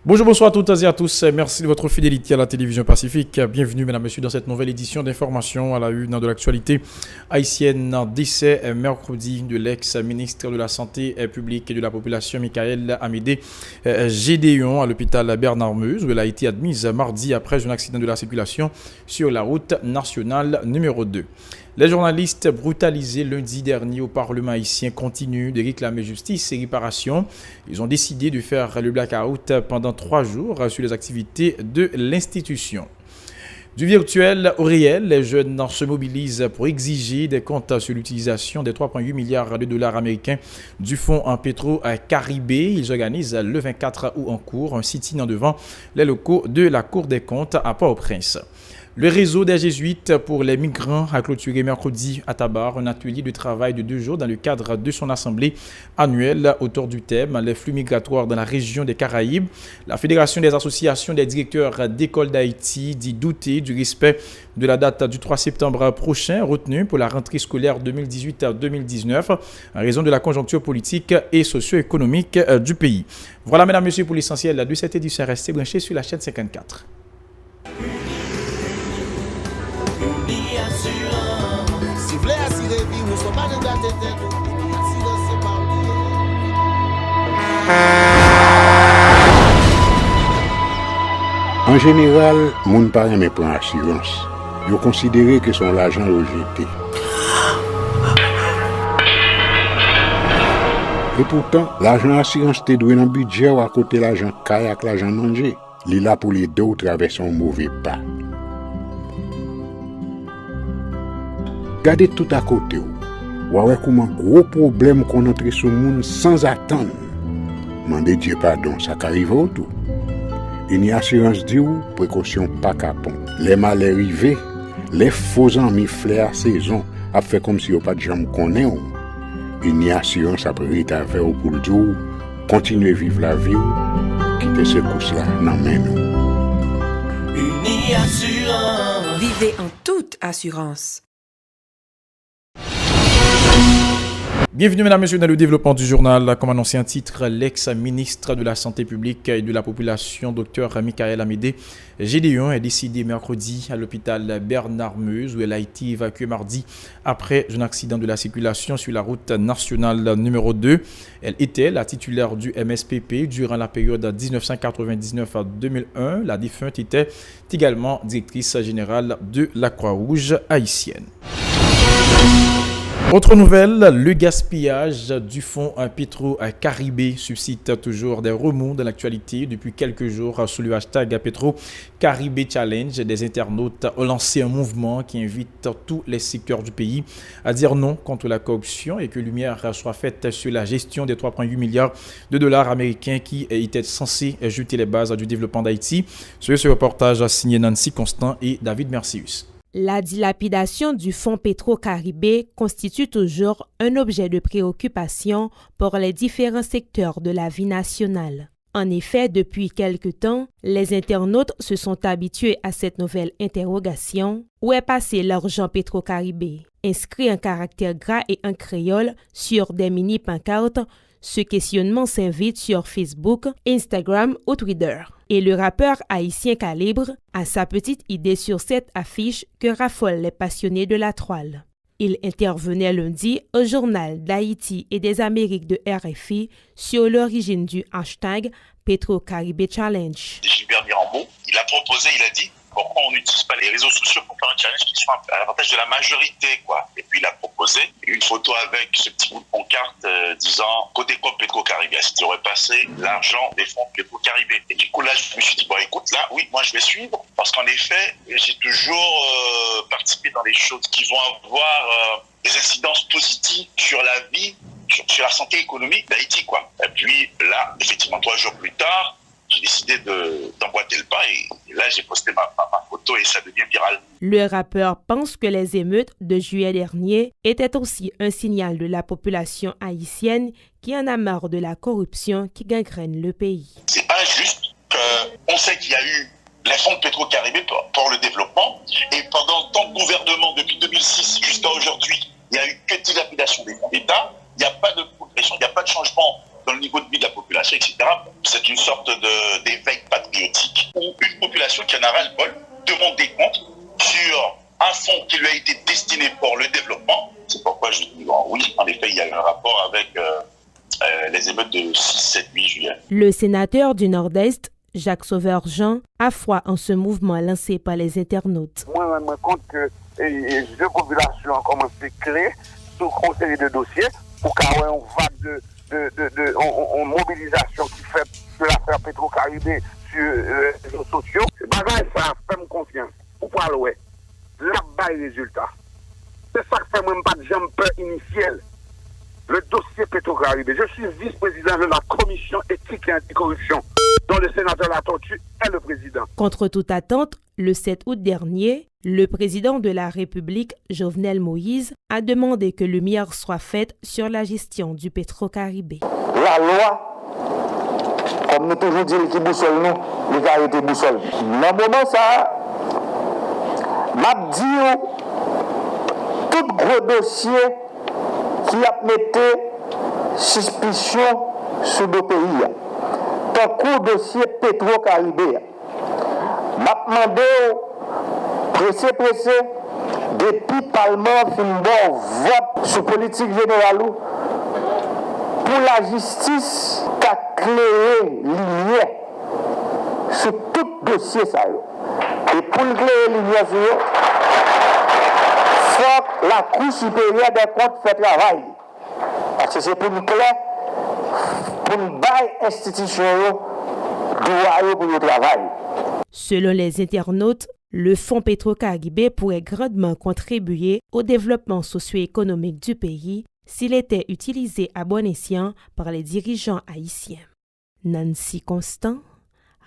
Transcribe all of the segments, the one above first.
Bonjour, bonsoir à toutes et à tous. Merci de votre fidélité à la télévision Pacifique. Bienvenue, mesdames et messieurs, dans cette nouvelle édition d'information à la une de l'actualité haïtienne. Décès mercredi de l'ex-ministre de la Santé publique et de la Population, Michael Amédée Gédéon, à l'hôpital Bernard-Meuse, où elle a été admise mardi après un accident de la circulation sur la route nationale numéro 2. Les journalistes brutalisés lundi dernier au Parlement haïtien continuent de réclamer justice et réparation. Ils ont décidé de faire le blackout pendant 3 jours sur les activités de l'institution. Du virtuel au réel, les jeunes se mobilisent pour exiger des comptes sur l'utilisation des 3,8 milliards de dollars américains du fonds en Petro-Caribé. Ils organisent le 24 août en cours un sit-in devant les locaux de la Cour des comptes à Port-au-Prince. Le réseau des Jésuites pour les migrants a clôturé mercredi à Tabar un atelier de travail de 2 jours dans le cadre de son assemblée annuelle autour du thème « Les flux migratoires dans la région des Caraïbes ». La Fédération des associations des directeurs d'écoles d'Haïti dit douter du respect de la date du 3 septembre prochain retenue pour la rentrée scolaire 2018-2019 en raison de la conjoncture politique et socio-économique du pays. Voilà, mesdames, messieurs, pour l'essentiel de cette édition. Restez branchés sur la chaîne 54. En général, moun pa reme pran assurance. Yo considéré que son l'argent rejeté. Et pourtant, l'argent assurance te doué dans budget ou à côté l'argent kayak, l'argent manger. Li là pour les deux ou traverser un mauvais pas. Gardez tout à côté ou. Ouais comment gros problème qu'on entre sur monde sans attendre. Mandez Dieu pardon, ça qu'arrive au tout. Une assurance dit ou précaution pas capon. Les mal arrivés, les faux amis flair saison a fait comme si on pas de jambe connaît ou. Une assurance après ta faire pour le jour, continuer vivre la vie ou quitter ce coup là dans main nous. Uni Assurance. Vivez en toute assurance. Bienvenue, mesdames et messieurs, dans le développement du journal. Comme annoncé en titre, l'ex-ministre de la Santé publique et de la Population, Dr Michael Amédée Gédéon, est décédé mercredi à l'hôpital Bernard-Meuse, où elle a été évacuée mardi après un accident de la circulation sur la route nationale numéro 2. Elle était la titulaire du MSPP durant la période 1999 à 2001. La défunte était également directrice générale de la Croix-Rouge haïtienne. Autre nouvelle, le gaspillage du fonds Petro-Caribé suscite toujours des remous dans l'actualité. Depuis quelques jours, sous le hashtag Petro-Caribé Challenge, des internautes ont lancé un mouvement qui invite tous les secteurs du pays à dire non contre la corruption et que lumière soit faite sur la gestion des 3,8 milliards de dollars américains qui étaient censés jeter les bases du développement d'Haïti. Sur ce reportage signé Nancy Constant et David Mercius. La dilapidation du fonds Petro-Caribé constitue toujours un objet de préoccupation pour les différents secteurs de la vie nationale. En effet, depuis quelque temps, les internautes se sont habitués à cette nouvelle interrogation. Où est passé l'argent Petro-Caribé? Inscrit en caractères gras et en créole sur des mini-pancartes, ce questionnement s'invite sur Facebook, Instagram ou Twitter. Et le rappeur haïtien Calibre a sa petite idée sur cette affiche que raffolent les passionnés de la toile. Il intervenait lundi au journal d'Haïti et des Amériques de RFI sur l'origine du hashtag Petro-Caribé Challenge. Gilbert Mirambeau, il a proposé, il a dit pourquoi on n'utilise pas les réseaux sociaux pour faire un challenge qui soit à l'avantage de la majorité, quoi. Et puis il a proposé une photo avec ce petit bout de pancarte disant côté quoi Petro-Caribé, si tu aurais passé l'argent des fonds Petro-Caribé. Et du coup là je me suis dit bon écoute là oui moi je vais suivre parce qu'en effet j'ai toujours participé dans des choses qui vont avoir des incidences positives sur la vie, sur la santé économique d'Haïti, quoi. Et puis là effectivement 3 jours plus tard j'ai décidé d'emboîter le pas et là j'ai posté ma photo et ça devient viral. Le rappeur pense que les émeutes de juillet dernier étaient aussi un signal de la population haïtienne qui en a marre de la corruption qui gangrène le pays. C'est injuste qu'on sait qu'il y a eu les fonds Petro-Caribé pour le développement et pendant tant de gouvernements depuis 2006 jusqu'à aujourd'hui, il n'y a eu que dilapidation des fonds d'État, il n'y a pas de progression, il n'y a pas de changement dans le niveau de vie de la population, etc. C'est une sorte d'éveil patriotique où une population qui en a ras-le-bol demande des comptes sur un fonds qui lui a été destiné pour le développement. C'est pourquoi je dis oui, en effet, il y a un rapport avec les émeutes de 6, 7, 8 juillet. Le sénateur du Nord-Est, Jacques Sauveur-Jean, a foi en ce mouvement lancé par les internautes. Moi, je me rends compte que les deux populations ont commencé à créer sous conseil de dossiers pour qu'il y ait une vague de mobilisation qui fait de l'affaire Petro-Caribé sur les réseaux sociaux. C'est bagage ça, fais-moi confiance. Pour parler, là, bas les résultats. C'est ça que fait même pas de jumper initial. Le dossier Petro-Caribé. Je suis vice-président de la commission éthique et anticorruption, dont le sénateur La Tortue est le président. Contre toute attente, le 7 août dernier, le président de la République, Jovenel Moïse, a demandé que lumière soit faite sur la gestion du Petro-Caribé. La loi, comme nous toujours dit, qui boussole nous, il a été boussole. Dans le moment ça, m'a dit tout gros dossier qui a mis suspicion sur le pays. Tant que dossier Petro-Caribé. M'a demandé pressé, depuis le Parlement fin bon vote sur politique générale pour la justice qui a créé lumière sur tout dossier ça. Et pour créer lumière sur eux, faut que la Cour supérieure des comptes fait travail. Parce que c'est pour nous clair, pour nous bailler institution droit pour le travail. Selon les internautes, le fonds Petro-Caribé pourrait grandement contribuer au développement socio-économique du pays s'il était utilisé à bon escient par les dirigeants haïtiens. Nancy Constant,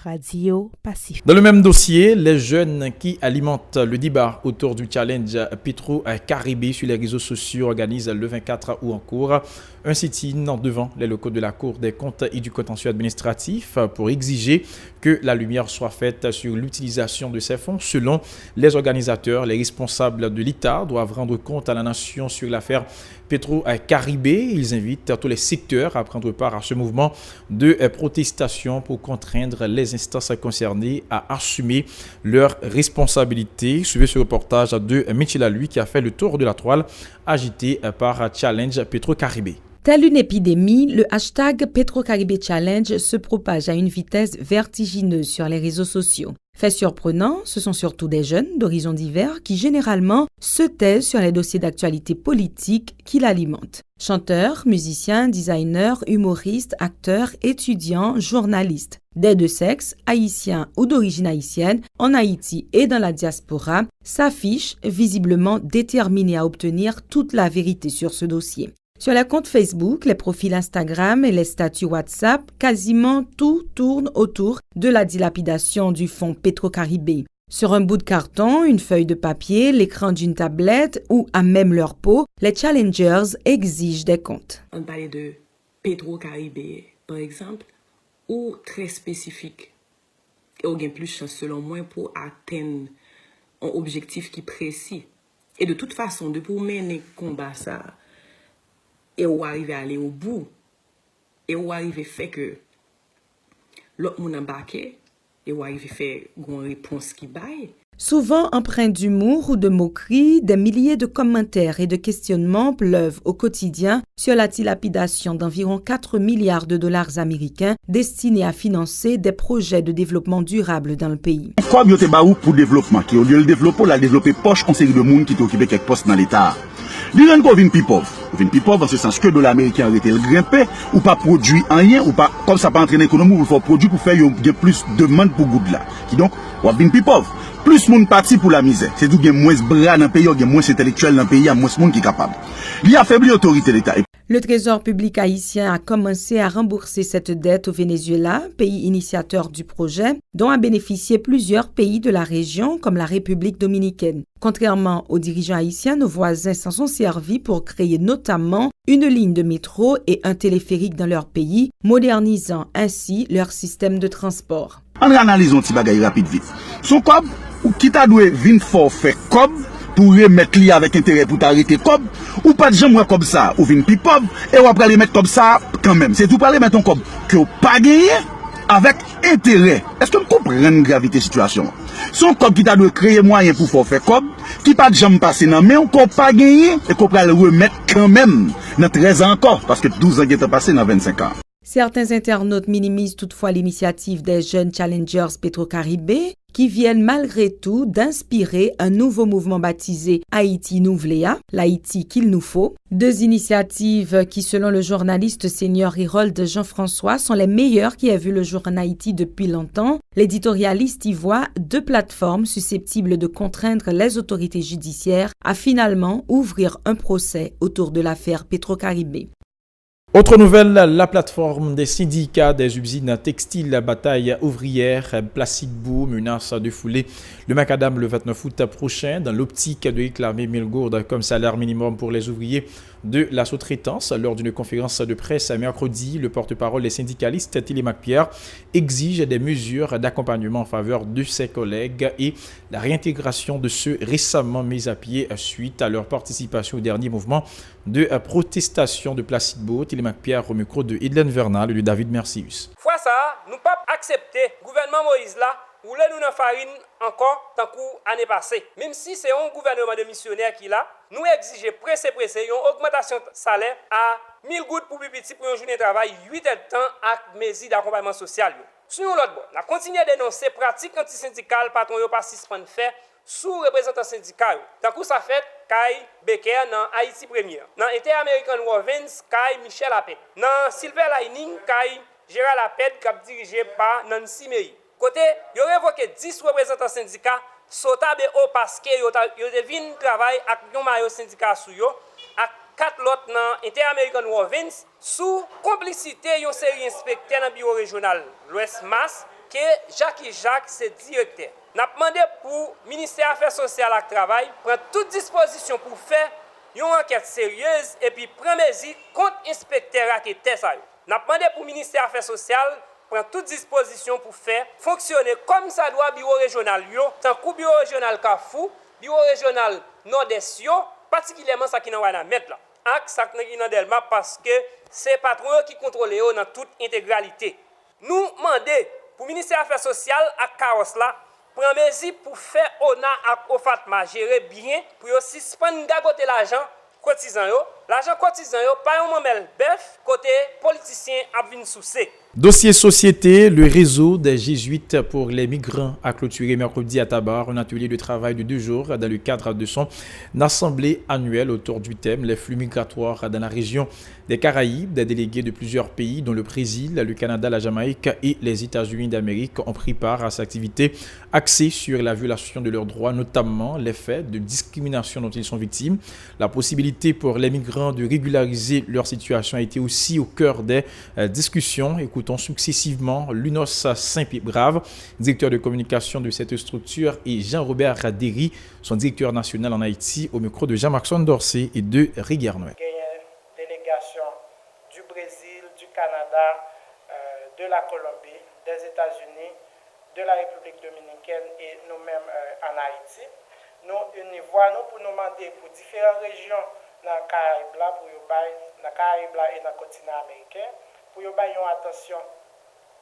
Radio Pacifique. Dans le même dossier, les jeunes qui alimentent le débat autour du challenge Petro-Caribé sur les réseaux sociaux organisent le 24 août en cours un sit-in devant les locaux de la Cour des comptes et du contentieux administratif pour exiger que la lumière soit faite sur l'utilisation de ces fonds. Selon les organisateurs, les responsables de l'État doivent rendre compte à la nation sur l'affaire Petro-Caribé. Ils invitent tous les secteurs à prendre part à ce mouvement de protestation pour contraindre les instances concernées à assumer leurs responsabilités. Suivez ce reportage de Michela Lui qui a fait le tour de la toile agité par Challenge Petro-Caribé. Telle une épidémie, le hashtag Petro-Caribé Challenge se propage à une vitesse vertigineuse sur les réseaux sociaux. Fait surprenant, ce sont surtout des jeunes d'horizons divers qui généralement se taisent sur les dossiers d'actualité politique qui l'alimentent. Chanteurs, musiciens, designers, humoristes, acteurs, étudiants, journalistes. Des deux sexes, haïtiens ou d'origine haïtienne, en Haïti et dans la diaspora, s'affichent visiblement déterminés à obtenir toute la vérité sur ce dossier. Sur les comptes Facebook, les profils Instagram et les statuts WhatsApp, quasiment tout tourne autour de la dilapidation du fonds Petro-Caribé. Sur un bout de carton, une feuille de papier, l'écran d'une tablette ou à même leur peau, les challengers exigent des comptes. On parlait de Petro-Caribé, par exemple, ou très spécifique. Et on gagne plus de chance, selon moi, pour atteindre un objectif qui est précis. Et de toute façon, de pour mener combat ça, et on arrive à aller au bout, et on arrive à faire que l'autre monde embarqué, et on arrive à faire une réponse qui baille. Souvent empreint d'humour ou de moquerie, des milliers de commentaires et de questionnements pleuvent au quotidien sur la dilapidation d'environ 4 milliards de dollars américains destinés à financer des projets de développement durable dans le pays. Comme vous avez pour le développement, qui au lieu de le développer, la développer poche en série de monde qui t'occupe quelques postes dans l'État. L'Iran qu'on vient plus pauvre. On vient plus pauvre dans ce sens que de l'américain arrêté le grimper ou pas produit rien ou pas comme ça pas entraîner l'économie ou faut produire pour faire plus de demande pour goût là. Qui donc on vient plus pauvre. Plus monde parti pour la misère. C'est tout gain moins bras dans le pays, gain moins intellectuel dans le pays, il y a moins monde qui est capable. Il y a affaibli l'autorité de l'État. Le Trésor public haïtien a commencé à rembourser cette dette au Venezuela, pays initiateur du projet, dont a bénéficié plusieurs pays de la région comme la République dominicaine. Contrairement aux dirigeants haïtiens, nos voisins s'en sont servis pour créer notamment une ligne de métro et un téléphérique dans leur pays, modernisant ainsi leur système de transport. En analysant petit bagay rapide vite. Son cob ou qui t'a doué vinn fort fait cob pour remettre li avec intérêt pour t'arrêter comme ou pas de gens moi comme ça ou vinn plus pauvre et ou après les mettre comme ça quand même. C'est tout parler mettre comme que pas gagné avec intérêt. Est-ce que vous comprenez la gravité de la situation? Son comme qui t'a dû créer moyen pour faire comme qui pas de jamais passer dans mais on pas gagné et qu'on peut le remettre quand même dans 13 ans encore parce que 12 ans qui est passé dans 25 ans. Certains internautes minimisent toutefois l'initiative des jeunes challengers Petro-Caribé qui viennent malgré tout d'inspirer un nouveau mouvement baptisé Haïti Nouvléa, l'Haïti qu'il nous faut. Deux initiatives qui, selon le journaliste senior Hirold Jean-François, sont les meilleures qui aient vu le jour en Haïti depuis longtemps. L'éditorialiste y voit deux plateformes susceptibles de contraindre les autorités judiciaires à finalement ouvrir un procès autour de l'affaire Petro-Caribé. Autre nouvelle, la plateforme des syndicats des usines textiles, la bataille ouvrière, Plastic Boom menace de fouler le macadam le 29 août prochain dans l'optique de réclamer 1000 gourdes comme salaire minimum pour les ouvriers de la sous-traitance. Lors d'une conférence de presse mercredi, le porte-parole des syndicalistes, Télémac Pierre, exige des mesures d'accompagnement en faveur de ses collègues et la réintégration de ceux récemment mis à pied suite à leur participation au dernier mouvement de protestation de Plastic Boom. Télémac Pierre au micro de Edlen Vernal et de David Mercius. Fois ça, nous ne pouvons pas accepter le gouvernement Moïse là rouler nous dans farine encore tant qu'année passée. Même si c'est un gouvernement de missionnaires qui là, nous exigeons pressé une augmentation de salaire à 1000 gouttes pour petit pour une journée de travail, 8 heures de temps avec mesures d'accompagnement social. Sur l'autre bord, on continue à dénoncer pratiques antisyndicales patron yo pas suspendre faire sous représentants syndicaux. Tant que ça fait Kai Becker dans Haïti Première, dans Inter-American Rovens Kai Michel Apet, dans Silver Lining Kai Gérald Apet qui dirigé par Nancy Meyi. Côté, yo révoqué 10 représentants syndicats sotabe au parce que yo devine travail avec un maillot syndicat sou yo ak 4 autres dans Inter-American Rovens sous complicité yon série inspecteur dans bureau régional l'Ouest Mass que Jacques c'est directeur. N'a demandé pour ministère Affaires sociales et travail prendre toute disposition pour faire une enquête sérieuse et puis prendre mesure contre inspecteur qui était ça. N'a demandé pour ministère Affaires sociales prendre toute disposition pour faire fonctionner comme ça doit bureau régional yo, tant que bureau régional Kafou, bureau régional Nord-Est yo, particulièrement ça qui dans wana mettre là. Ak ça qui dans Delma parce que c'est patron qui contrôle yo dans toute intégralité. Nous demander pour ministère Affaires sociales et Kaos là prendre mesure pour faire honneur au Fatma gérer bien pour aussi suspendre gagoter l'argent cotisant yo. L'argent cotisant yo pas un mamel bœuf côté politicien a vinn souci. Dossier société, le réseau des Jésuites pour les migrants a clôturé mercredi à Tabar un atelier de travail de 2 jours dans le cadre de son assemblée annuelle autour du thème les flux migratoires dans la région des Caraïbes. Des délégués de plusieurs pays dont le Brésil, le Canada, la Jamaïque et les États-Unis d'Amérique ont pris part à cette activité axée sur la violation de leurs droits, notamment les faits de discrimination dont ils sont victimes. La possibilité pour les migrants de régulariser leur situation a été aussi au cœur des discussions. Écoutons successivement Lunos Saint-Brave, directeur de communication de cette structure, et Jean-Robert Radéry, son directeur national en Haïti, au micro de Jean-Maxon Dorsey et de Rigarnois. Délégation du Brésil, du Canada, de la Colombie, des États-Unis, de la République dominicaine et nous-mêmes en Haïti. Nous unissons pour nous demander pour différentes régions dans le Caraïbe, et dans le continent américain, pour y avoir une attention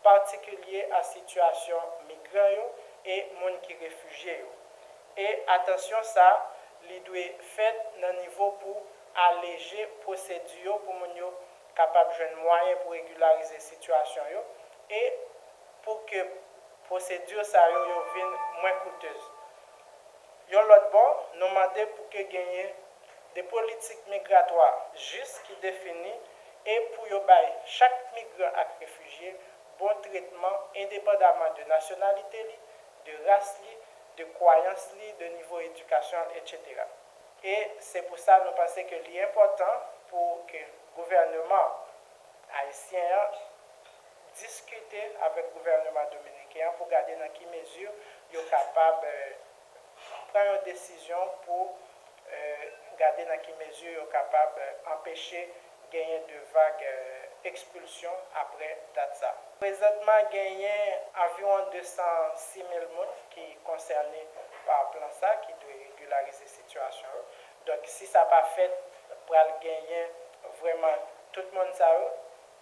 particulière à la situation migrants et gens qui réfugiés. Et attention, ça, il doit être fait dans le niveau pour alléger la procédure pour les gens capables de jouer moyen pour régulariser la situation et pour que la procédure devienne moins coûteuse. L'autre bord, nous demandons pour que gagner des politiques migratoires justes qui définissent et pour chaque migrant et réfugié bon traitement indépendamment de nationalité, de race, de croyance, de niveau éducation, etc. Et c'est pour ça que nous pensons que l'important pour que le gouvernement haïtien discute avec le gouvernement dominicain pour garder dans quelle mesure il est capable de prendre une décision pour garder dans quelle mesure il est capable d'empêcher gagner de vagues expulsions après date ça. Présentement, gagné environ 206 000 personnes qui sont concernées par le plan ça qui doit régulariser cette situation. situation. Donc, si ça n'a pas fait, pour le gagner, vraiment, tout le monde ça,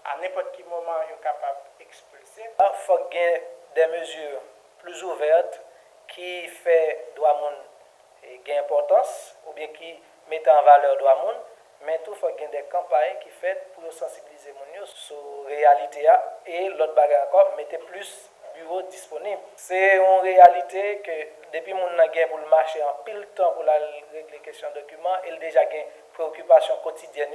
à n'importe quel moment, il est capable d'expulser. Il faut gagner des mesures plus ouvertes qui fait droit monde gain importance ou bien qui mettent en valeur droit monde, mais tout faut gagner des campagnes qui fait pour sensibiliser les gens sur la réalité et l'autre bagage encore mettez plus bureaux disponibles. C'est une réalité que depuis mon gain pour le marché en pile temps pour la régler question de documents, il déjà gain préoccupation quotidienne.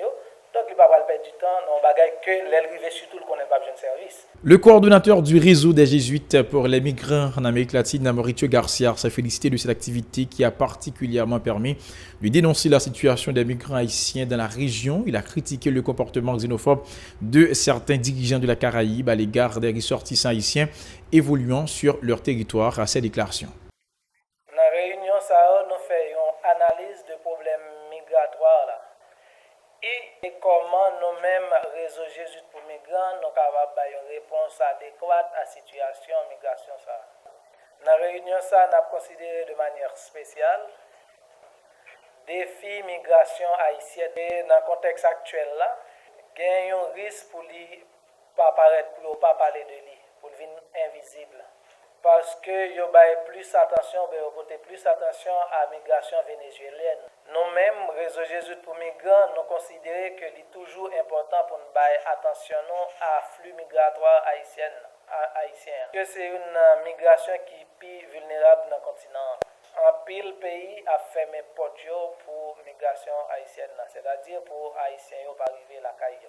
Donc, il ne va pas perdre du temps dans les bagages que l'arrivée surtout qu'on n'a pas besoin de service. Le coordonnateur du réseau des Jésuites pour les migrants en Amérique latine, Mauricio Garcia, s'est félicité de cette activité qui a particulièrement permis de dénoncer la situation des migrants haïtiens dans la région. Il a critiqué le comportement xénophobe de certains dirigeants de la Caraïbe à l'égard des ressortissants haïtiens évoluant sur leur territoire à ces déclarations. Dans la réunion, nous faisons une analyse de problèmes migratoires. Et comment nous-mêmes, Réseau Jésus pour migrants, nous avons une réponse adéquate à la situation de migration. Dans la réunion, nous avons considéré de manière spéciale défi migration haïtienne. Et dans le contexte actuel, il y a un risque pour lui pas apparaître, pour ne pas parler de lui, pour devenir invisible. Parce que yo bail plus attention, plus attention à la migration vénézuélienne. Nous-mêmes, Réseau Jésus pour migrants, nous considérons que c'est toujours important pour nous bailler attention à flux migratoire haïtien. Que c'est une migration qui est plus vulnérable dans le continent. Un pile pays a fermé porte pour migration haïtienne, c'est-à-dire pour haïtiens pour arriver à la caille.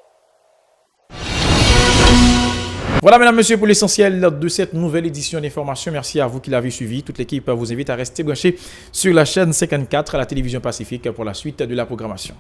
Voilà, mesdames, messieurs, pour l'essentiel de cette nouvelle édition d'information. Merci à vous qui l'avez suivi. Toute l'équipe vous invite à rester branchés sur la chaîne 54 à la télévision Pacifique pour la suite de la programmation.